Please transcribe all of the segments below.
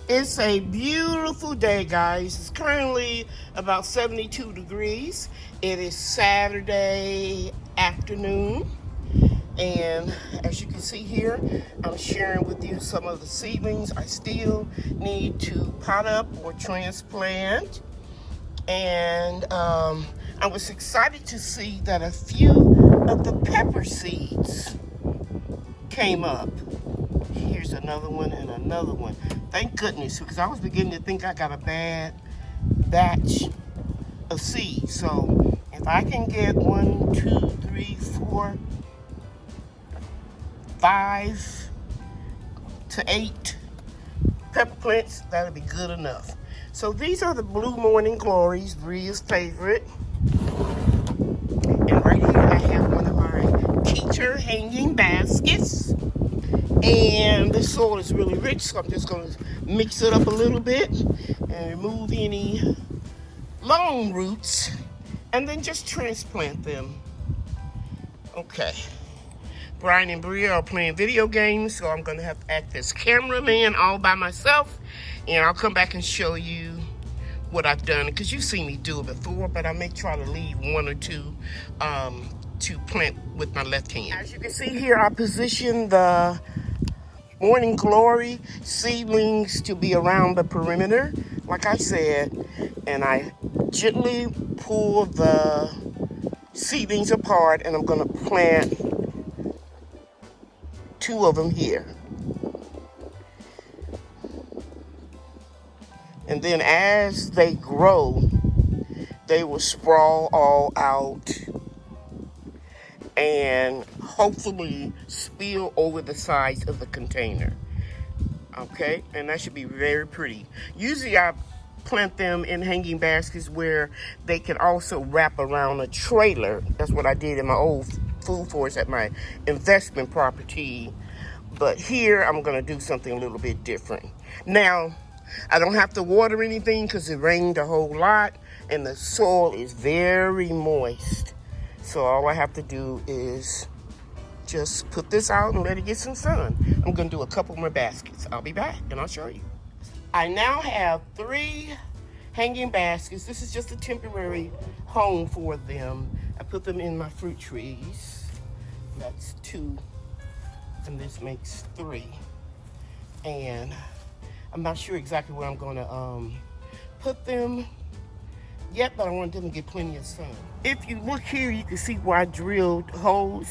It's a beautiful day, guys. It's currently about 72 degrees. It is Saturday afternoon. And as you can see here, I'm sharing with you some of the seedlings I still need to pot up or transplant. And I was excited to see that a few of the pepper seeds came up. Here's another one and another one. Thank goodness, because I was beginning to think I got a bad batch of seeds. So if I can get 1, 2, 3, 4, 5 to 8 pepper plants, that'll be good enough. So these are the Blue Morning Glories, Bria's favorite. And right here I have one of my teacher hanging baskets. And the soil is really rich, so I'm just going to mix it up a little bit and remove any long roots and then just transplant them. Okay. Brian and Bria are playing video games, so I'm going to have to act as cameraman all by myself, and I'll come back and show you what I've done, because you've seen me do it before, but I may try to leave 1 or 2 to plant with my left hand. As you can see here, I positioned the Morning Glory seedlings to be around the perimeter, like I said, and I gently pull the seedlings apart, and I'm going to plant 2 of them here. And then as they grow, they will sprawl all out and hopefully spill over the sides of the container. Okay, and that should be very pretty. Usually I plant them in hanging baskets where they can also wrap around a trailer. That's what I did in my old food forest at my investment property. But here I'm gonna do something a little bit different. Now, I don't have to water anything because it rained a whole lot and the soil is very moist. So all I have to do is just put this out and let it get some sun. I'm gonna do a couple more baskets. I'll be back and I'll show you. I now have 3 hanging baskets. This is just a temporary home for them. I put them in my fruit trees. That's 2, and this makes 3. And I'm not sure exactly where I'm gonna put them yet, but I want them to get plenty of sun. If you look here, you can see where I drilled holes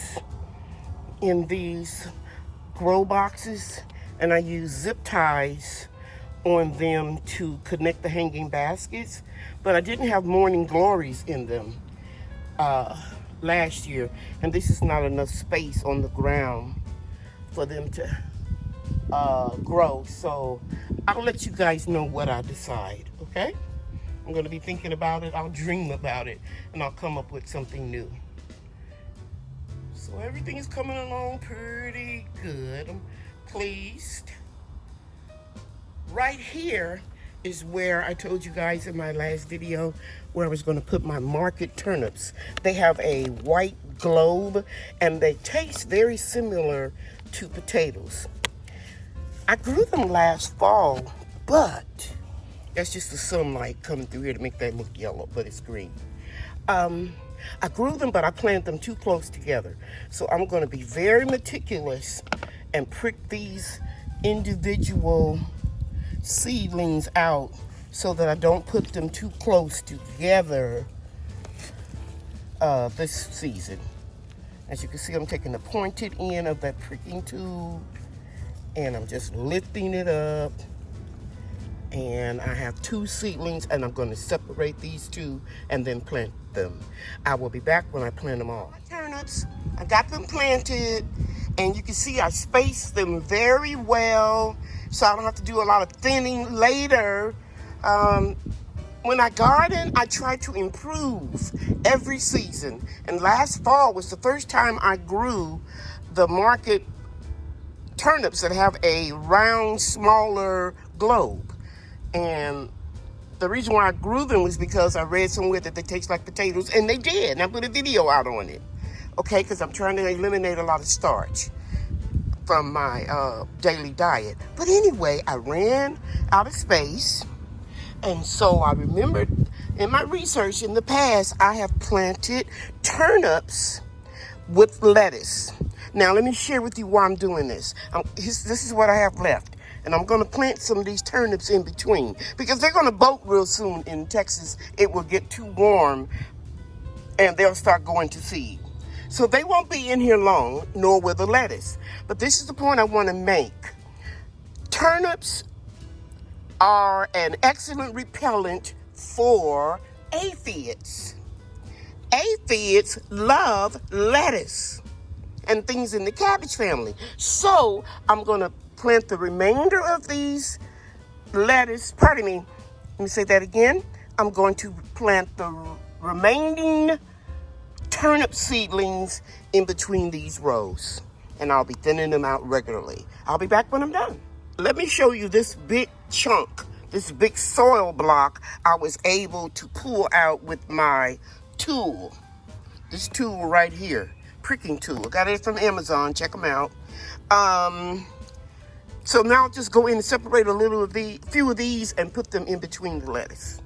in these grow boxes, and I use zip ties on them to connect the hanging baskets, but I didn't have Morning Glories in them last year, and this is not enough space on the ground for them to grow. So I'll let you guys know what I decide, okay? I'm gonna be thinking about it, I'll dream about it, and I'll come up with something new. So everything is coming along pretty good. I'm pleased. Right here is where I told you guys in my last video where I was gonna put my market turnips. They have a white globe and they taste very similar to potatoes. I grew them last fall, but that's just the sunlight coming through here to make that look yellow, but it's green. I grew them, but I planted them too close together. So I'm gonna be very meticulous and prick these individual seedlings out so that I don't put them too close together this season. As you can see, I'm taking the pointed end of that pricking tool and I'm just lifting it up. And I have 2 seedlings and I'm going to separate these 2 and then plant them. I will be back when I plant them all. My turnips, I got them planted, and you can see I spaced them very well so I don't have to do a lot of thinning later. When I garden, I try to improve every season, and last fall was the first time I grew the market turnips that have a round, smaller globe. And the reason why I grew them was because I read somewhere that they taste like potatoes, and they did. And I put a video out on it, okay, because I'm trying to eliminate a lot of starch. from my daily diet. But anyway, I ran out of space. And so I remembered in my research in the past, I have planted turnips with lettuce. Now, let me share with you why I'm doing this. This is what I have left. And I'm going to plant some of these turnips in between because they're going to bolt real soon in Texas. It will get too warm and they'll start going to seed. So they won't be in here long, nor will the lettuce. But this is the point I want to make. Turnips are an excellent repellent for aphids. Aphids love lettuce and things in the cabbage family. So I'm going to plant the remainder of these lettuce. Pardon me. Let me say that again. I'm going to plant the remaining turnip seedlings in between these rows. And I'll be thinning them out regularly. I'll be back when I'm done. Let me show you this big chunk, this big soil block I was able to pull out with my tool. This tool right here, pricking tool. Got it from Amazon, check them out. So now I'll just go in and separate few of these and put them in between the lettuce.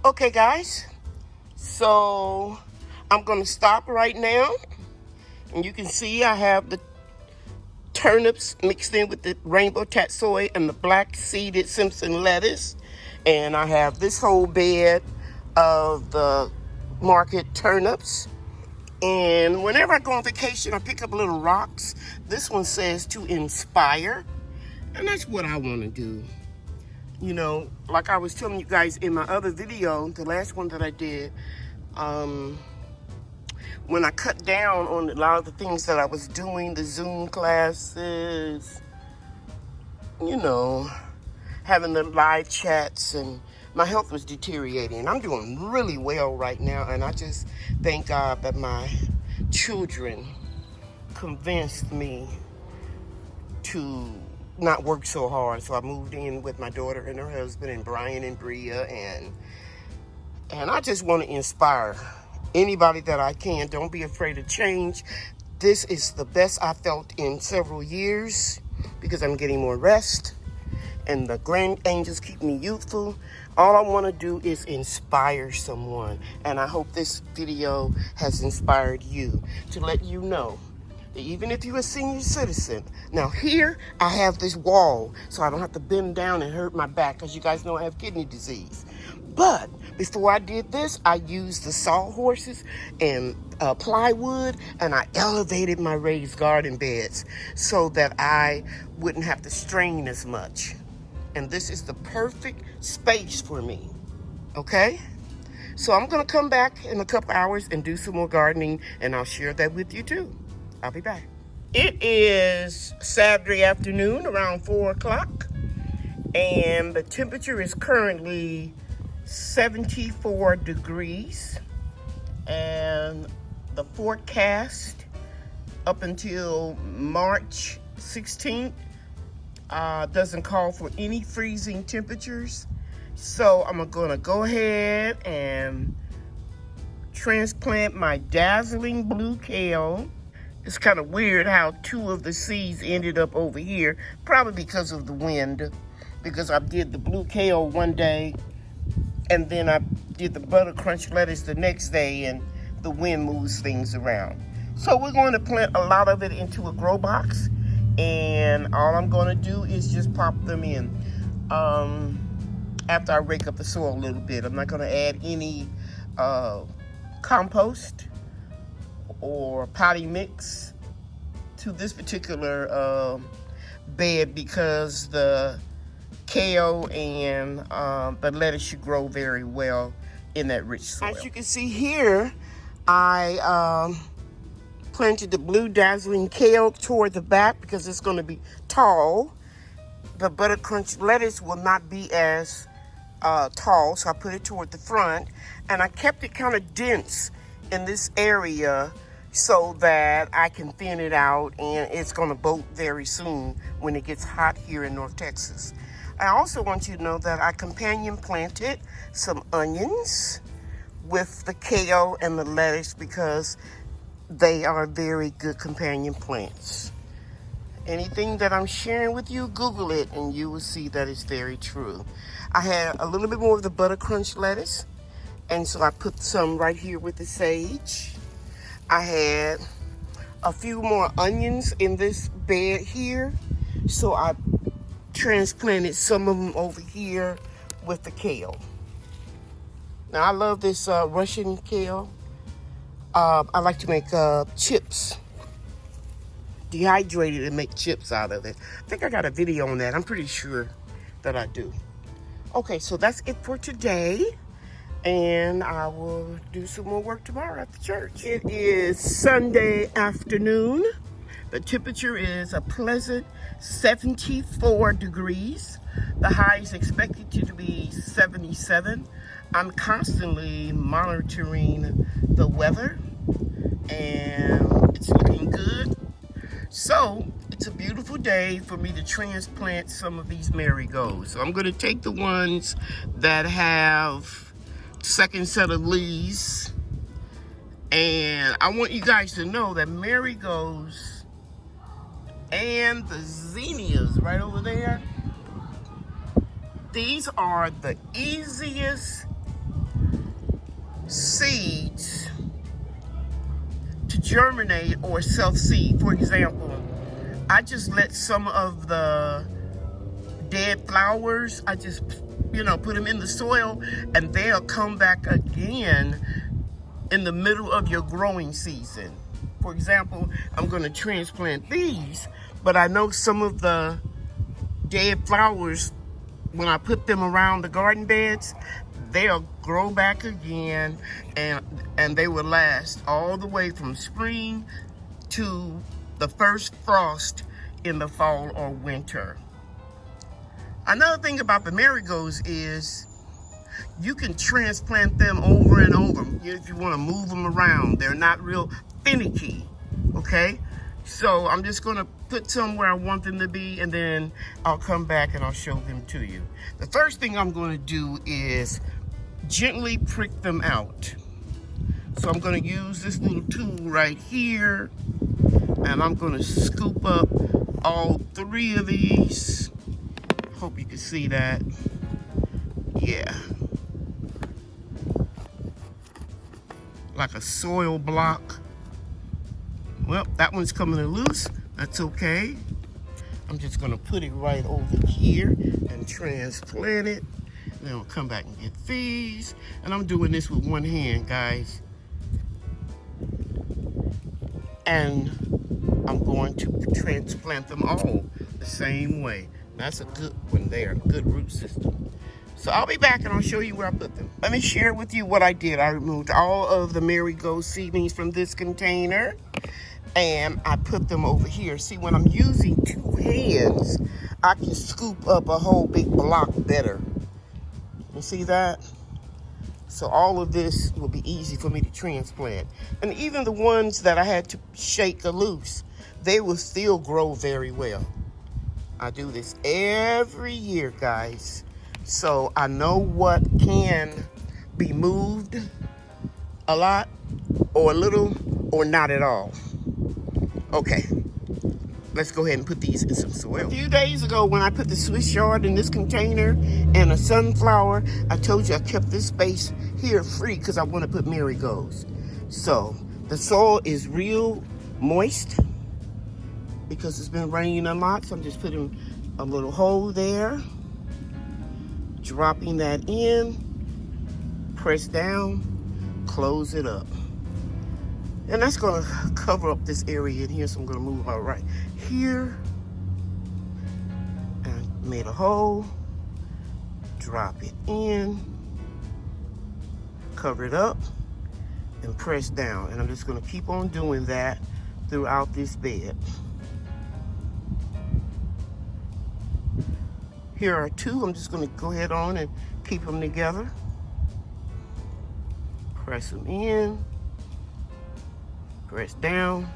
Okay guys, so I'm gonna stop right now. And you can see I have the turnips mixed in with the rainbow tatsoi and the black seeded Simpson lettuce. And I have this whole bed of the market turnips. And whenever I go on vacation, I pick up little rocks. This one says to inspire. And that's what I want to do. You know, like I was telling you guys in my other video, the last one that I did, when I cut down on a lot of the things that I was doing, the Zoom classes, you know, having the live chats, and my health was deteriorating. I'm doing really well right now, and I just thank God that my children convinced me to not work so hard. So I moved in with my daughter and her husband and Brian and Bria, and I just want to inspire anybody that I can. Don't be afraid of change. This is the best I felt in several years because I'm getting more rest and the grand angels keep me youthful. All I want to do is inspire someone, and I hope this video has inspired you to let you know that even if you're a senior citizen, now here I have this wall so I don't have to bend down and hurt my back because you guys know I have kidney disease. But before I did this, I used the sawhorses and plywood, and I elevated my raised garden beds so that I wouldn't have to strain as much. And this is the perfect space for me, okay? So I'm gonna come back in a couple hours and do some more gardening, and I'll share that with you too. I'll be back. It is Saturday afternoon around 4 o'clock, and the temperature is currently 74 degrees, and the forecast up until March 16th doesn't call for any freezing temperatures. So I'm gonna go ahead and transplant my dazzling blue kale. It's kind of weird how two of the seeds ended up over here, probably because of the wind, because I did the blue kale one day and then I did the butter crunch lettuce the next day, and the wind moves things around. So we're going to plant a lot of it into a grow box, and all I'm going to do is just pop them in after I rake up the soil a little bit. I'm not going to add any compost or potty mix to this particular bed because the kale and the lettuce should grow very well in that rich soil. As you can see here, I planted the blue dazzling kale toward the back because it's going to be tall. The butter crunch lettuce will not be as tall, so I put it toward the front, and I kept it kind of dense in this area so that I can thin it out, and it's going to bolt very soon when it gets hot here in North Texas. I also want you to know that I companion planted some onions with the kale and the lettuce because they are very good companion plants. Anything that I'm sharing with you, Google it and you will see that it's very true. I had a little bit more of the butter crunch lettuce, and so I put some right here with the sage. I had a few more onions in this bed here, so I transplanted some of them over here with the kale. Now I love this Russian kale. I like to make chips, dehydrated, and make chips out of it. I think I got a video on that. I'm pretty sure that I do. Okay, so that's it for today. And I will do some more work tomorrow at the church. It is Sunday afternoon. The temperature is a pleasant 74 degrees. The high is expected to be 77. I'm constantly monitoring the weather and it's looking good. So it's a beautiful day for me to transplant some of these marigolds. So I'm going to take the ones that have second set of leaves, and I want you guys to know that marigolds and the zinnias right over there, these are the easiest seeds to germinate or self-seed. For example, I just let some of the dead flowers, I just put them in the soil, and they'll come back again in the middle of your growing season. For example, I'm going to transplant these, but I know some of the dead flowers, when I put them around the garden beds, they'll grow back again, and they will last all the way from spring to the first frost in the fall or winter. Another thing about the marigolds is you can transplant them over and over if you want to move them around. They're not real finicky, okay? So I'm just going to put some where I want them to be, and then I'll come back and I'll show them to you. The first thing I'm going to do is gently prick them out. So I'm going to use this little tool right here, and I'm going to scoop up all 3 of these. Hope you can see that. Yeah. Like a soil block. Well, that one's coming loose. That's okay. I'm just gonna put it right over here and transplant it. Then I'll come back and get these. And I'm doing this with one hand, guys. And I'm going to transplant them all the same way. That's a good one there, a good root system. So I'll be back and I'll show you where I put them. Let me share with you what I did. I removed all of the marigold seedlings from this container, and I put them over here. See, when I'm using 2 hands, I can scoop up a whole big block better. You see that? So all of this will be easy for me to transplant. And even the ones that I had to shake loose, they will still grow very well. I do this every year, guys. So I know what can be moved a lot or a little or not at all. Okay, let's go ahead and put these in some soil. A few days ago when I put the Swiss chard in this container and a sunflower, I told you I kept this space here free because I want to put marigolds. So the soil is real moist because it's been raining a lot, so I'm just putting a little hole there, dropping that in, press down, close it up. And that's gonna cover up this area in here, so I'm gonna move out right here. And made a hole, drop it in, cover it up, and press down. And I'm just gonna keep on doing that throughout this bed. Here are 2. I'm just going to go ahead on and keep them together. Press them in. Press down.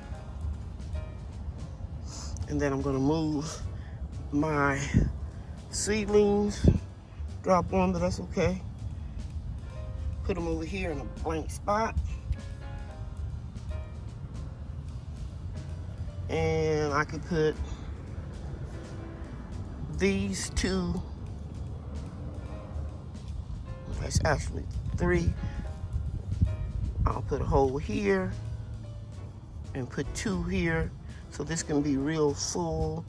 And then I'm going to move my seedlings. Drop one, but that's okay. Put them over here in a blank spot. And I could put these two, that's actually 3. I'll put a hole here and put 2 here, so this can be real full.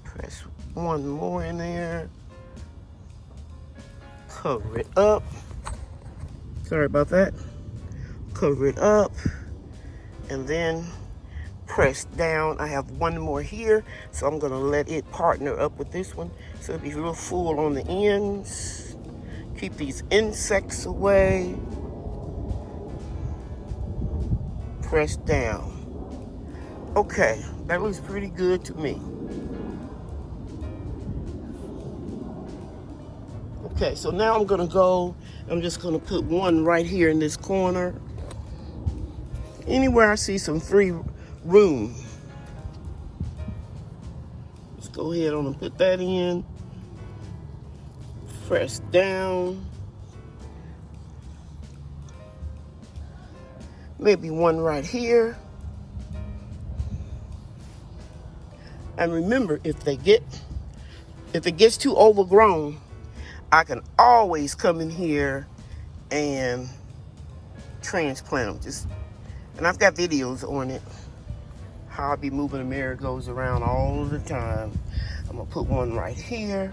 Press 1 more in there. Cover it up. Sorry about that. Cover it up, and then press down. I have 1 more here, so I'm gonna let it partner up with this one, so it'll be real full on the ends. Keep these insects away. Press down. Okay, that looks pretty good to me. Okay, so now I'm gonna go, I'm just gonna put 1 right here in this corner. Anywhere I see some free room. Let's go ahead on and put that in. Press down. Maybe 1 right here. And remember, if it gets too overgrown, I can always come in here and transplant them. And I've got videos on it, how I'll be moving the marigolds around all the time. I'm gonna put 1 right here.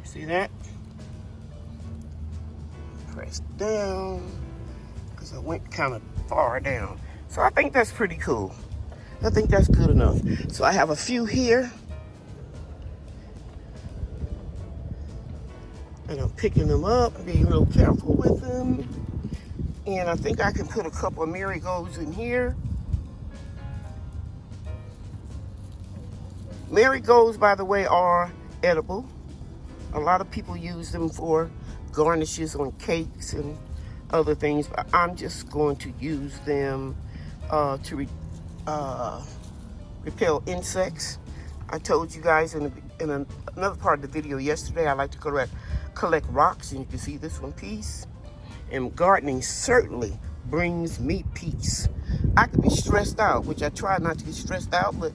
See that? Press down, because I went kind of far down. So I think that's pretty cool. I think that's good enough. So I have a few here. And I'm picking them up, being real careful with them. And I think I can put a couple of marigolds in here. Marigolds, by the way, are edible. A lot of people use them for garnishes on cakes and other things, but I'm just going to use them to repel insects. I told you guys in another part of the video yesterday, I like to collect rocks, and you can see this one piece. And gardening certainly brings me peace. I could be stressed out, which I try not to get stressed out, but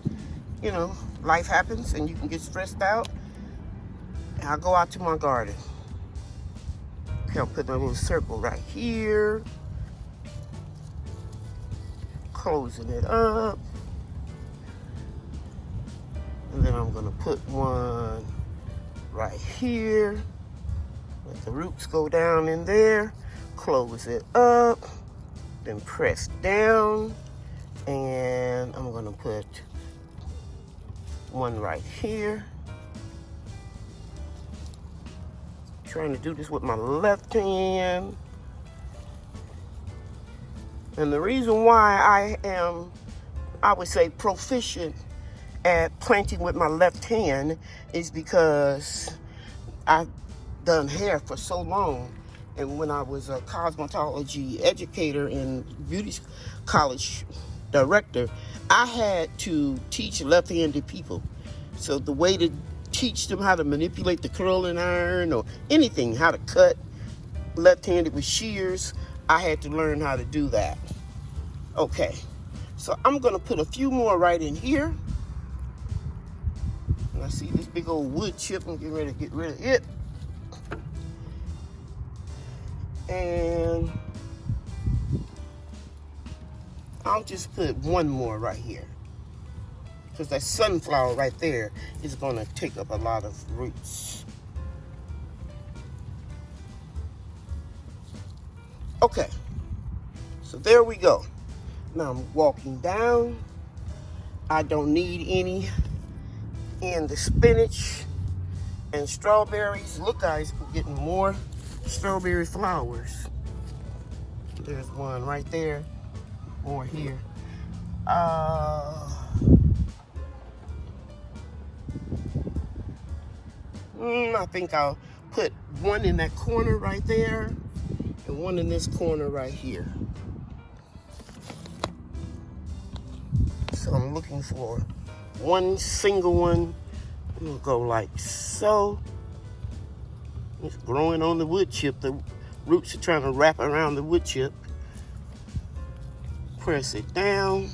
you know, life happens and you can get stressed out. And I'll go out to my garden. Okay, I'll put a little circle right here. Closing it up. And then I'm gonna put 1 right here. Let the roots go down in there. Close it up. Then press down. And I'm gonna put 1 right here. Trying to do this with my left hand. And the reason why I would say proficient at planting with my left hand is because I've done hair for so long. And when I was a cosmetology educator and beauty college director, I had to teach left-handed people. So the way to teach them how to manipulate the curling iron or anything, how to cut left-handed with shears, I had to learn how to do that. Okay, so I'm gonna put a few more right in here. And I see this big old wood chip. I'm getting ready to get rid of it. And I'll just put 1 more right here, because that sunflower right there is going to take up a lot of roots. Okay, so there we go. Now I'm walking down. I don't need any in the spinach and strawberries. Look, guys, we're getting more strawberry flowers. There's 1 right there, more here. I think I'll put 1 in that corner right there and 1 in this corner right here. So I'm looking for 1 single one. We'll go like so. It's growing on the wood chip. The roots are trying to wrap around the wood chip. Press it down.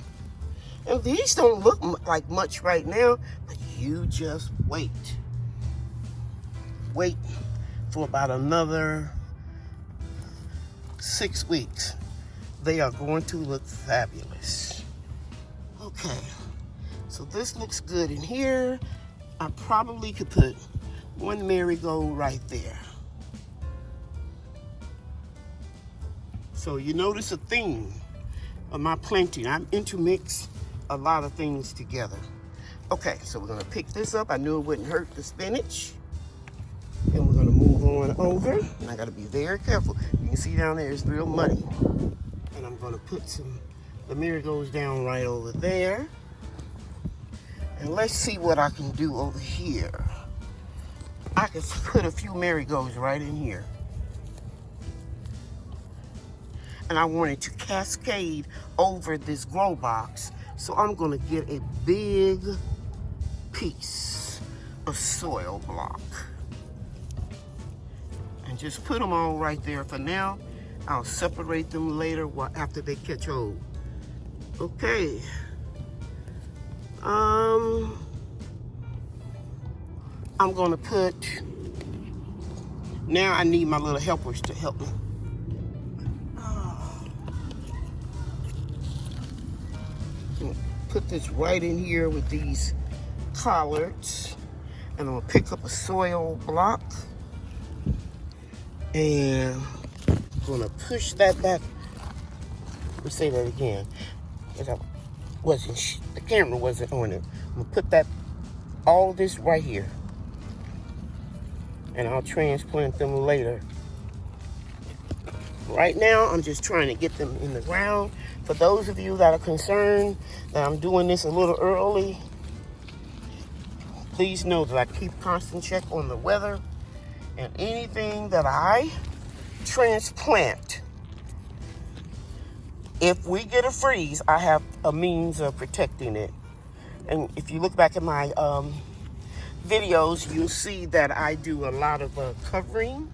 And these don't look like much right now, but you just wait. Wait for about another 6 weeks. They are going to look fabulous. Okay, so this looks good in here. I probably could put one marigold right there. So you notice a theme of my planting. I intermix a lot of things together. Okay, so we're gonna pick this up. I knew it wouldn't hurt the spinach. And we're gonna move on over. And I gotta be very careful. You can see down there it's real muddy. And I'm gonna put the marigolds down right over there. And let's see what I can do over here. I can put a few marigolds right in here. And I want it to cascade over this grow box. So I'm gonna get a big piece of soil block. And just put them all right there for now. I'll separate them later after they catch hold. Okay. I'm gonna put, now I need my little helpers to help me. Put this right in here with these collards. And I'm gonna pick up a soil block. And I'm gonna push that back. Let me say that again. The camera wasn't on it. I'm gonna put all this right here. And I'll transplant them later. Right now, I'm just trying to get them in the ground. For those of you that are concerned that I'm doing this a little early, please know that I keep constant check on the weather, and anything that I transplant, if we get a freeze, I have a means of protecting it. And if you look back at my videos, you'll see that I do a lot of covering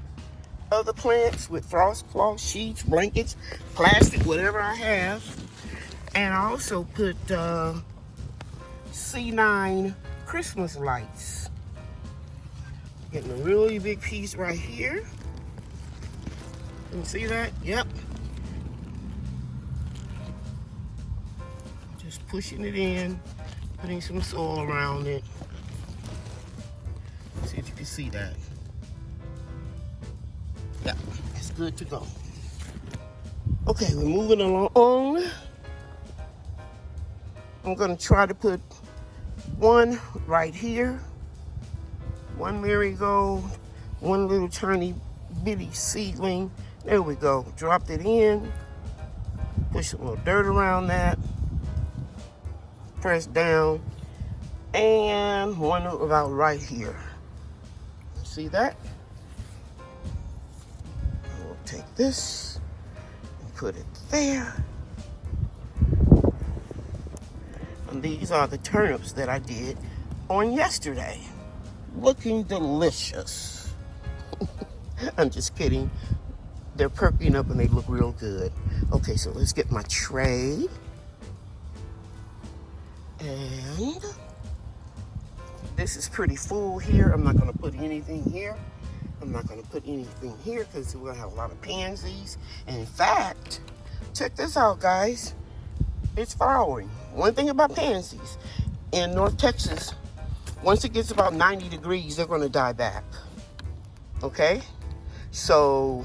of the plants with frost cloth, sheets, blankets, plastic, whatever I have. And I also put C9 Christmas lights. Getting a really big piece right here. Can you see that? Yep. Just pushing it in, putting some soil around it. See if you can see that. Yeah, it's good to go. Okay, we're moving along. I'm gonna try to put one right here, one marigold, one little tiny bitty seedling. There we go. Dropped it in, push a little dirt around that, press down, and one about right here. See that? We'll take this and put it there. And these are the turnips that I did on yesterday. Looking delicious. I'm just kidding. They're perking up and they look real good. Okay, so let's get my tray. And this is pretty full here. I'm not gonna put anything here. I'm not gonna put anything here because we're gonna have a lot of pansies. And in fact, check this out, guys. It's flowering. One thing about pansies, in North Texas, once it gets about 90 degrees, they're gonna die back. Okay? So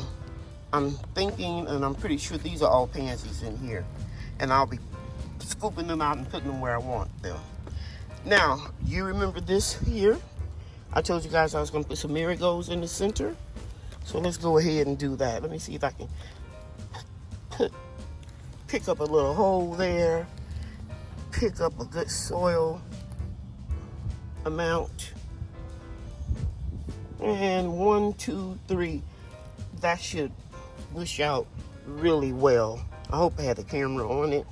I'm thinking, and I'm pretty sure these are all pansies in here. And I'll be scooping them out and putting them where I want them. Now, you remember this here? I told you guys I was gonna put some marigolds in the center. So let's go ahead and do that. Let me see if I can pick up a little hole there. Pick up a good soil amount. And 1, 2, 3. That should push out really well. I hope I had the camera on it.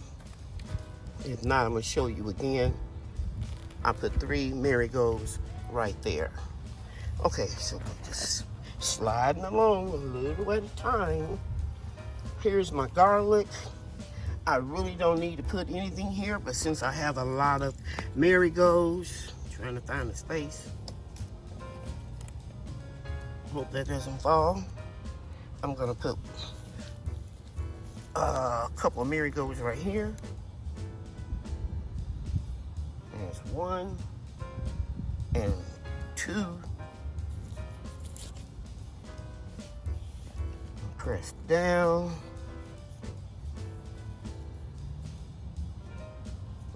If not, I'm gonna show you again. I put 3 marigolds right there. Okay, so we're just sliding along a little at a time. Here's my garlic. I really don't need to put anything here, but since I have a lot of marigolds, trying to find the space. Hope that doesn't fall. I'm gonna put a couple of marigolds right here. There's 1 and 2. Press down.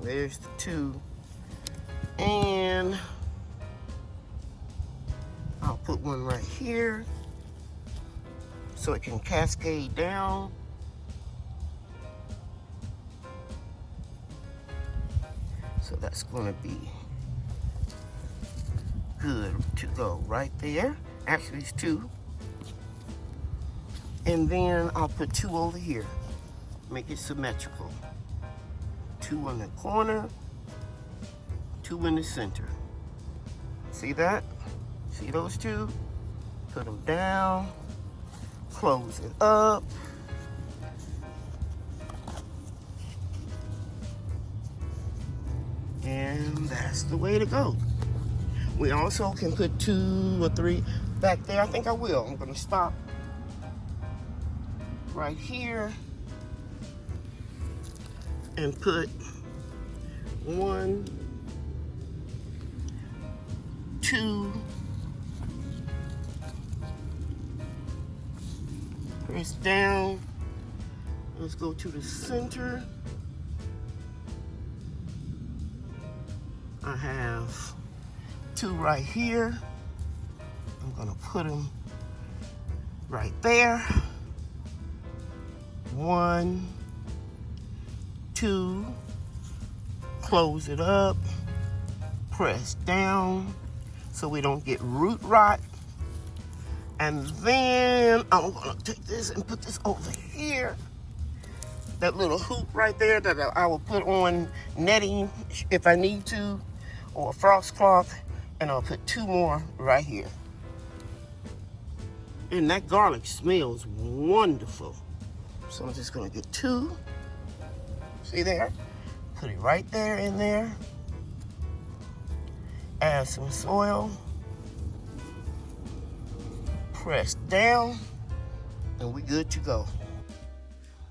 There's the 2. And I'll put one right here so it can cascade down. So that's going to be good to go right there. Actually, it's 2. And then I'll put 2 over here. Make it symmetrical. 2 in the corner, 2 in the center. See that? See those 2? Put them down. Close it up. And that's the way to go. We also can put 2 or 3 back there. I think I will. I'm going to stop right here and put 1, 2. Press down. Let's go to the center. I have 2 right here. I'm gonna put them right there. 1, 2. Close it up. Press down so we don't get root rot. And then I'm gonna take this and put this over here. That little hoop right there that I will put on netting if I need to, or a frost cloth, and I'll put 2 more right here. And that garlic smells wonderful. So I'm just gonna get 2. See there? Put it right there in there. Add some soil. Press down, and we're good to go.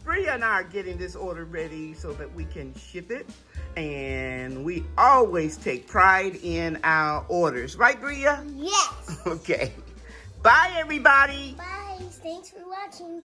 Bria and I are getting this order ready so that we can ship it. And we always take pride in our orders. Right, Bria? Yes. Okay. Bye, everybody. Bye. Thanks for watching.